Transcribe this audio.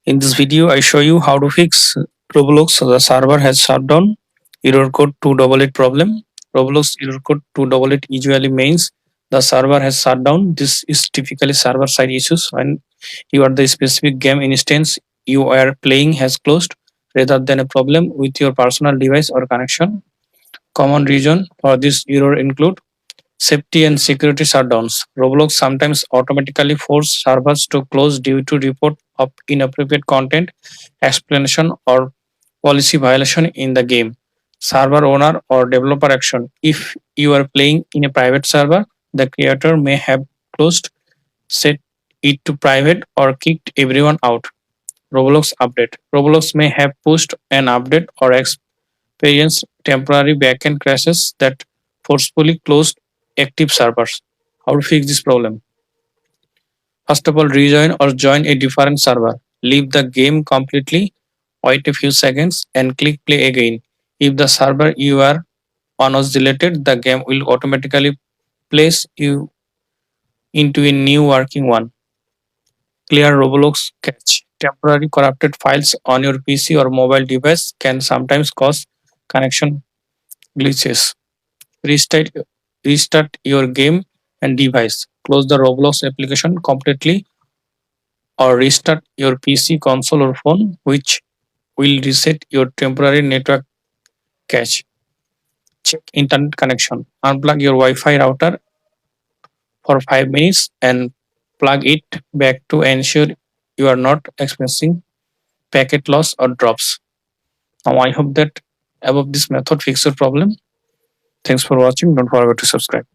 In this video, I show you how to fix Roblox. The server has shut down. Error code 288 problem. Roblox error code 288 usually means the server has shut down. This is typically server side issues when the specific game instance you are playing has closed rather than a problem with your personal device or connection. Common reason for this error include safety and security shutdowns. Roblox sometimes automatically force servers to close due to report of inappropriate content, explanation, or policy violation in the game. Server owner or developer action. If you are playing in a private server, the creator may have closed, set it to private, or kicked everyone out. Roblox update. Roblox may have pushed an update or experienced temporary backend crashes that forcefully closed active servers. How to fix this problem? First of all, rejoin or join a different server. Leave the game completely, wait a few seconds, and click play again. If the server you are on was deleted, the game will automatically place you into a new working one. Clear Roblox cache. Temporary corrupted files on your PC or mobile device can sometimes cause connection glitches. Restart, restart your game and device. Close the Roblox application completely or restart your PC, console, or phone, which will reset your temporary network cache. Check internet connection. Unplug your Wi Fi router for 5 minutes and plug it back to ensure you are not experiencing packet loss or drops. Now, I hope that above this method fix your problem. Thanks for watching. Don't forget to subscribe.